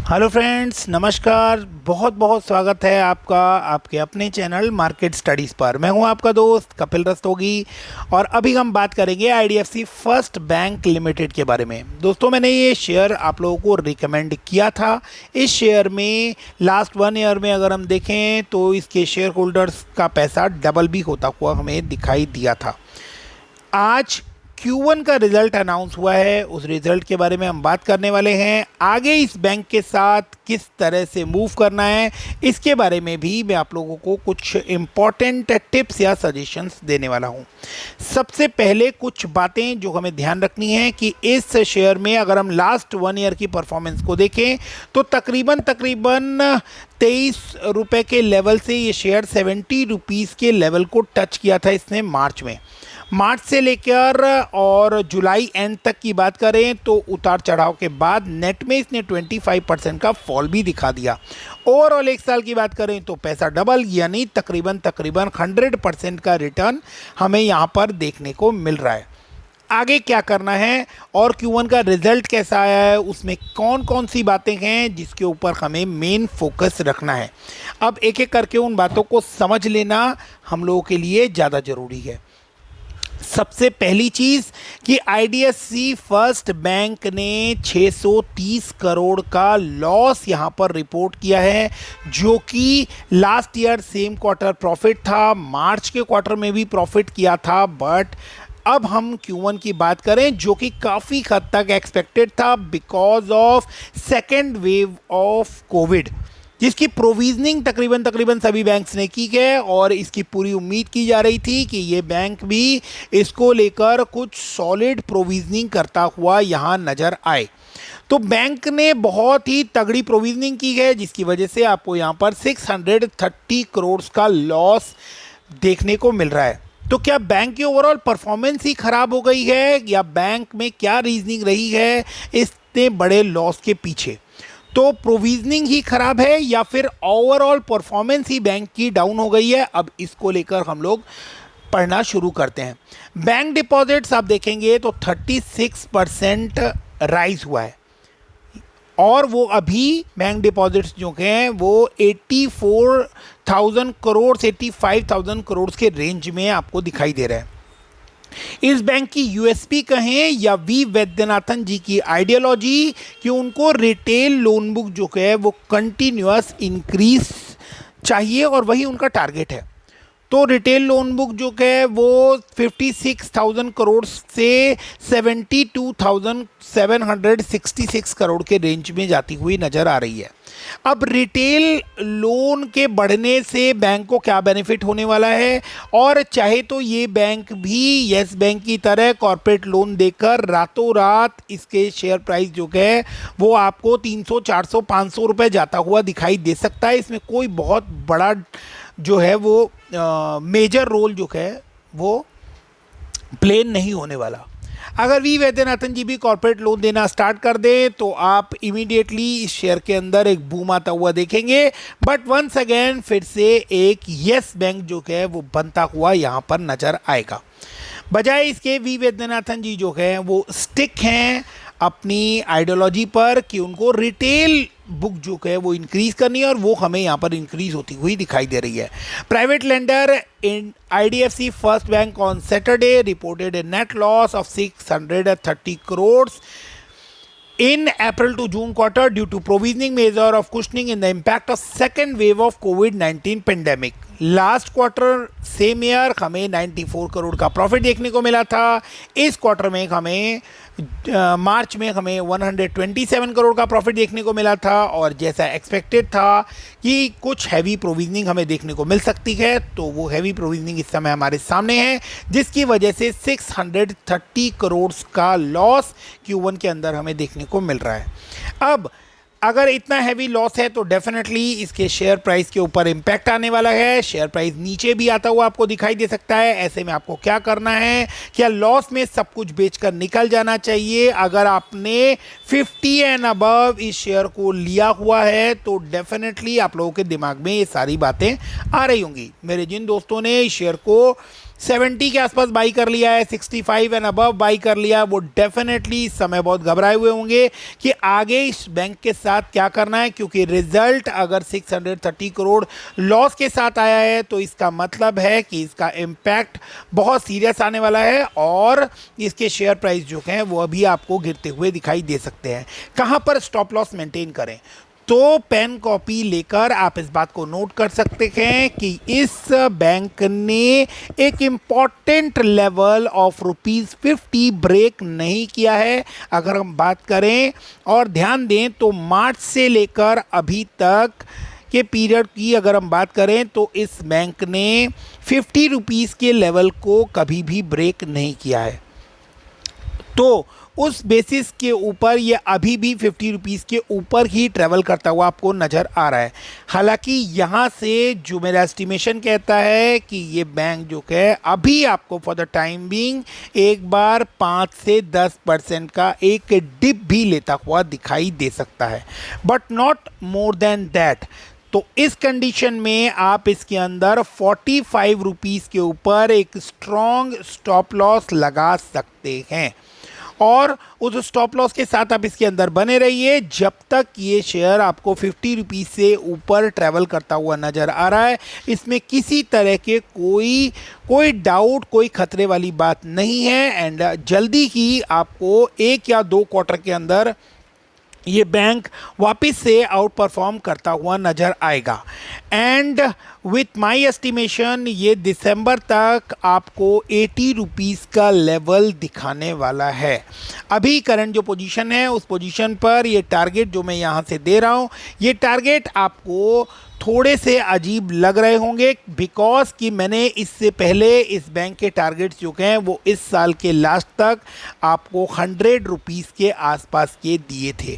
Hello friends, नमस्कार। बहुत बहुत स्वागत है आपका आपके अपने चैनल मार्केट स्टडीज़ पर। मैं हूं आपका दोस्त कपिल रस्तोगी और अभी हम बात करेंगे आईडीएफसी फर्स्ट बैंक लिमिटेड के बारे में। दोस्तों, मैंने ये शेयर आप लोगों को रिकमेंड किया था। इस शेयर में लास्ट 1 ईयर में अगर हम देखें तो इसके शेयर होल्डर्स का पैसा डबल भी होता हुआ हमें दिखाई दिया था। आज Q1 का रिजल्ट अनाउंस हुआ है, उस रिजल्ट के बारे में हम बात करने वाले हैं। आगे इस बैंक के साथ किस तरह से मूव करना है, इसके बारे में भी मैं आप लोगों को कुछ इम्पॉर्टेंट टिप्स या सजेशंस देने वाला हूं। सबसे पहले कुछ बातें जो हमें ध्यान रखनी है कि इस शेयर में अगर हम लास्ट 1 ईयर की परफॉर्मेंस को देखें तो तकरीबन 23 रुपए के लेवल से ये शेयर 70 रुपीज़ के लेवल को टच किया था इसने मार्च से लेकर और जुलाई एंड तक की बात करें तो उतार चढ़ाव के बाद नेट में इसने 25% का फॉल भी दिखा दिया। ओवरऑल एक साल की बात करें तो पैसा डबल यानी तकरीबन 100% का रिटर्न हमें यहाँ पर देखने को मिल रहा है। आगे क्या करना है और Q1 का रिजल्ट कैसा आया है, उसमें कौन कौन सी बातें हैं जिसके ऊपर हमें मेन फोकस रखना है, अब एक एक करके उन बातों को समझ लेना हम लोगों के लिए ज़्यादा ज़रूरी है। सबसे पहली चीज़ कि आईडीएफसी फर्स्ट बैंक ने 630 करोड़ का लॉस यहाँ पर रिपोर्ट किया है, जो कि last year same quarter profit था, मार्च के क्वार्टर में भी प्रॉफिट किया था। बट अब हम Q1 की बात करें जो कि काफ़ी हद तक एक्सपेक्टेड था because of second wave of Covid, जिसकी प्रोविजनिंग तकरीबन सभी बैंक्स ने की है और इसकी पूरी उम्मीद की जा रही थी कि ये बैंक भी इसको लेकर कुछ सॉलिड प्रोविजनिंग करता हुआ यहाँ नज़र आए। तो बैंक ने बहुत ही तगड़ी प्रोविजनिंग की है जिसकी वजह से आपको यहाँ पर 630 करोड़ का लॉस देखने को मिल रहा है। तो क्या बैंक की ओवरऑल परफॉर्मेंस ही खराब हो गई है या बैंक में क्या रीजनिंग रही है इतने बड़े लॉस के पीछे? तो प्रोविजनिंग ही खराब है या फिर ओवरऑल परफॉर्मेंस ही बैंक की डाउन हो गई है? अब इसको लेकर हम लोग पढ़ना शुरू करते हैं। बैंक डिपॉजिट्स आप देखेंगे तो 36% राइज हुआ है और वो अभी बैंक डिपॉजिट्स जो हैं वो 84,000 करोड़ 85,000 करोड़ के रेंज में आपको दिखाई दे रहा है। इस बैंक की यूएसपी कहें या वी वैद्यनाथन जी की आइडियोलॉजी कि उनको रिटेल लोन बुक जो है वो कंटिन्यूअस इंक्रीज चाहिए और वही उनका टारगेट है। तो रिटेल लोन बुक जो है वो 56,000 करोड़ से 72,766 करोड़ के रेंज में जाती हुई नज़र आ रही है। अब रिटेल लोन के बढ़ने से बैंक को क्या बेनिफिट होने वाला है, और चाहे तो ये बैंक भी येस बैंक की तरह कॉर्पोरेट लोन देकर रातों रात इसके शेयर प्राइस जो है वो आपको 300 400 500 रुपये जाता हुआ दिखाई दे सकता है। इसमें कोई बहुत बड़ा जो है वो मेजर रोल जो है वो प्ले नहीं होने वाला। अगर वी वैद्यनाथन जी भी कॉर्पोरेट लोन देना स्टार्ट कर दें तो आप इमीडिएटली इस शेयर के अंदर एक बूम आता हुआ देखेंगे। बट वंस अगेन फिर से एक येस बैंक जो है वो बनता हुआ यहाँ पर नजर आएगा। बजाय इसके वी वैद्यनाथन जी जो है वो स्टिक हैं अपनी आइडियोलॉजी पर कि उनको रिटेल बुक जो है वो इंक्रीज करनी है और वो हमें यहाँ पर इंक्रीज होती हुई दिखाई दे रही है। Private lender in IDFC first bank on Saturday reported A net loss of 630 crore in April to June quarter due to provisioning measure of cushioning in the impact of second wave of COVID-19 pandemic. Last quarter same year हमें 94 करोड़ का profit देखने को मिला था। इस quarter में हमें मार्च में हमें 127 करोड़ का प्रॉफिट देखने को मिला था और जैसा एक्सपेक्टेड था कि कुछ हैवी प्रोविजनिंग हमें देखने को मिल सकती है, तो वो हैवी प्रोविजनिंग इस समय हमारे सामने है जिसकी वजह से 630 करोड़ का लॉस Q1 के अंदर हमें देखने को मिल रहा है। अब अगर इतना हैवी लॉस है तो डेफिनेटली इसके शेयर प्राइस के ऊपर इम्पैक्ट आने वाला है। शेयर प्राइस नीचे भी आता हुआ आपको दिखाई दे सकता है। ऐसे में आपको क्या करना है, क्या लॉस में सब कुछ बेचकर निकल जाना चाहिए? अगर आपने 50 एंड अबव इस शेयर को लिया हुआ है तो डेफिनेटली आप लोगों के दिमाग में ये सारी बातें आ रही होंगी। मेरे जिन दोस्तों ने इस शेयर को 70 के आसपास बाई कर लिया है, 65 एंड अबव बाई कर लिया, वो डेफिनेटली इस समय बहुत घबराए हुए होंगे कि आगे इस बैंक के साथ क्या करना है, क्योंकि रिजल्ट अगर 630 करोड़ लॉस के साथ आया है तो इसका मतलब है कि इसका इम्पैक्ट बहुत सीरियस आने वाला है और इसके शेयर प्राइस जो हैं वो अभी आपको गिरते हुए दिखाई दे सकते हैं। कहाँ पर स्टॉप लॉस मेंटेन करें, तो पेन कॉपी लेकर आप इस बात को नोट कर सकते हैं कि इस बैंक ने एक इम्पॉर्टेंट लेवल ऑफ ₹50 ब्रेक नहीं किया है। अगर हम बात करें और ध्यान दें तो मार्च से लेकर अभी तक के पीरियड की अगर हम बात करें तो इस बैंक ने ₹50 के लेवल को कभी भी ब्रेक नहीं किया है। तो उस बेसिस के ऊपर ये अभी भी ₹50 के ऊपर ही ट्रेवल करता हुआ आपको नज़र आ रहा है। हालांकि यहाँ से जो मेरा एस्टिमेशन कहता है कि ये बैंक जो है अभी आपको फॉर द टाइम बीइंग एक बार 5 से 10% का एक डिप भी लेता हुआ दिखाई दे सकता है, but not more than that. तो इस कंडीशन में आप इसके अंदर ₹45 के ऊपर एक स्ट्रॉन्ग स्टॉप लॉस लगा सकते हैं और उस स्टॉप लॉस के साथ आप इसके अंदर बने रहिए जब तक ये शेयर आपको ₹50 से ऊपर ट्रैवल करता हुआ नज़र आ रहा है। इसमें किसी तरह के कोई डाउट, कोई खतरे वाली बात नहीं है एंड जल्दी ही आपको 1 या 2 क्वार्टर के अंदर ये बैंक वापस से आउट परफॉर्म करता हुआ नज़र आएगा एंड विथ माय एस्टिमेशन ये दिसंबर तक आपको ₹80 का लेवल दिखाने वाला है। अभी करंट जो पोजीशन है उस पोजीशन पर ये टारगेट जो मैं यहाँ से दे रहा हूँ, ये टारगेट आपको थोड़े से अजीब लग रहे होंगे बिकॉज कि मैंने इससे पहले इस बैंक के टारगेट्स जो हैं वो इस साल के लास्ट तक आपको ₹100 के आसपास के दिए थे,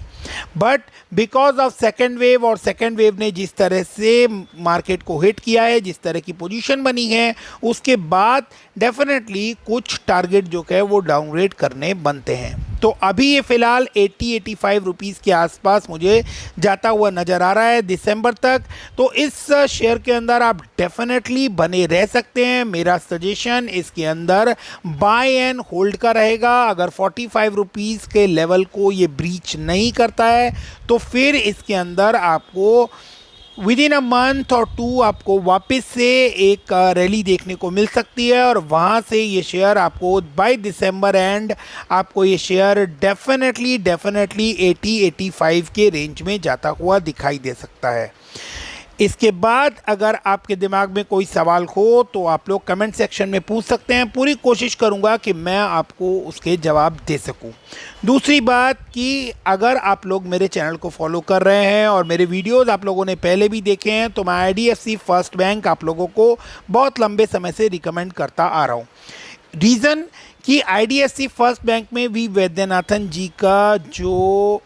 but because of second wave और सेकेंड वेव ने जिस तरह से मार्केट को हिट किया है, जिस तरह की पोजीशन बनी है, उसके बाद डेफिनेटली कुछ टारगेट जो है वो डाउनग्रेड करने बनते हैं। तो अभी ये फ़िलहाल ₹80-85 के आसपास मुझे जाता हुआ नज़र आ रहा है दिसंबर तक। तो इस शेयर के अंदर आप डेफिनेटली बने रह सकते हैं। मेरा सजेशन इसके अंदर बाय एंड होल्ड का रहेगा। अगर ₹45 के लेवल को ये ब्रीच नहीं करता है तो फिर इसके अंदर आपको विद इन अ मंथ और 2 आपको वापस से एक रैली देखने को मिल सकती है और वहाँ से ये शेयर आपको बाय दिसंबर एंड आपको ये शेयर डेफिनेटली 80-85 के रेंज में जाता हुआ दिखाई दे सकता है। इसके बाद अगर आपके दिमाग में कोई सवाल हो तो आप लोग कमेंट सेक्शन में पूछ सकते हैं। पूरी कोशिश करूंगा कि मैं आपको उसके जवाब दे सकूं। दूसरी बात कि अगर आप लोग मेरे चैनल को फॉलो कर रहे हैं और मेरे वीडियोस आप लोगों ने पहले भी देखे हैं तो मैं IDFC फर्स्ट बैंक आप लोगों को बहुत लंबे समय से रिकमेंड करता आ रहा हूँ। रीज़न कि IDFC फर्स्ट बैंक में वी वैद्यनाथन जी का जो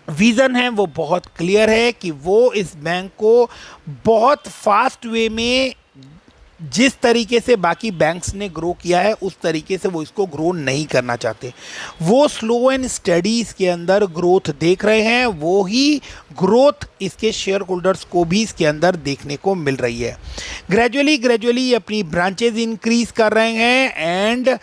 विज़न है वो बहुत क्लियर है कि वो इस बैंक को बहुत फास्ट वे में जिस तरीके से बाकी बैंक्स ने ग्रो किया है उस तरीके से वो इसको ग्रो नहीं करना चाहते। वो स्लो एंड स्टडी इसके अंदर ग्रोथ देख रहे हैं, वो ही ग्रोथ इसके शेयर होल्डर्स को भी इसके अंदर देखने को मिल रही है। ग्रेजुअली अपनी ब्रांचेज इंक्रीज कर रहे हैं एंड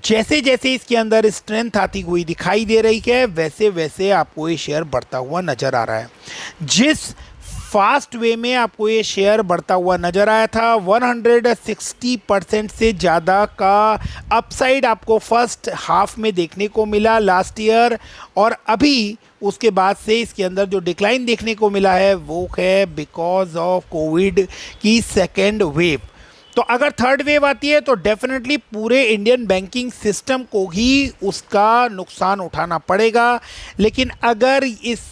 जैसे जैसे इसके अंदर स्ट्रेंथ आती हुई दिखाई दे रही है वैसे वैसे आपको ये शेयर बढ़ता हुआ नज़र आ रहा है। जिस फास्ट वे में आपको ये शेयर बढ़ता हुआ नज़र आया था 160% से ज़्यादा का अपसाइड आपको फर्स्ट हाफ में देखने को मिला लास्ट ईयर, और अभी उसके बाद से इसके अंदर जो डिक्लाइन देखने को मिला है वो है बिकॉज ऑफ कोविड की सेकेंड वेव। तो अगर थर्ड वेव आती है तो डेफिनेटली पूरे इंडियन बैंकिंग सिस्टम को ही उसका नुकसान उठाना पड़ेगा। लेकिन अगर इस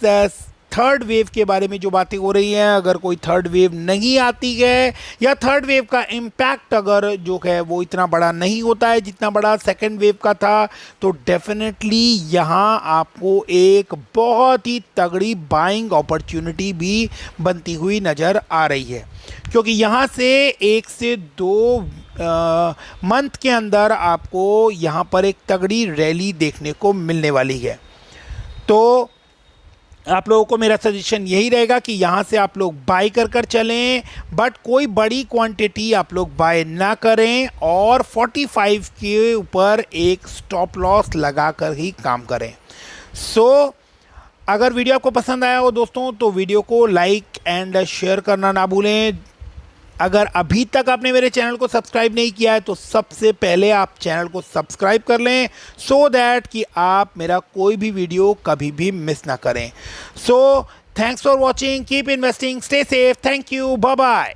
थर्ड वेव के बारे में जो बातें हो रही हैं, अगर कोई थर्ड वेव नहीं आती है या थर्ड वेव का इम्पैक्ट अगर जो है वो इतना बड़ा नहीं होता है जितना बड़ा सेकेंड वेव का था, तो डेफिनेटली यहाँ आपको एक बहुत ही तगड़ी बाइंग अपॉर्चुनिटी भी बनती हुई नज़र आ रही है, क्योंकि यहाँ से 1 से 2 मंथ के अंदर आपको यहाँ पर एक तगड़ी रैली देखने को मिलने वाली है। तो आप लोगों को मेरा सजेशन यही रहेगा कि यहाँ से आप लोग बाय कर चलें, बट कोई बड़ी क्वांटिटी आप लोग बाय ना करें और 45 के ऊपर एक स्टॉप लॉस लगा कर ही काम करें। अगर वीडियो आपको पसंद आया हो दोस्तों तो वीडियो को लाइक एंड शेयर करना ना भूलें। अगर अभी तक आपने मेरे चैनल को सब्सक्राइब नहीं किया है तो सबसे पहले आप चैनल को सब्सक्राइब कर लें, सो दैट कि आप मेरा कोई भी वीडियो कभी भी मिस ना करें। Thanks for watching, keep investing, stay safe, thank you, bye bye.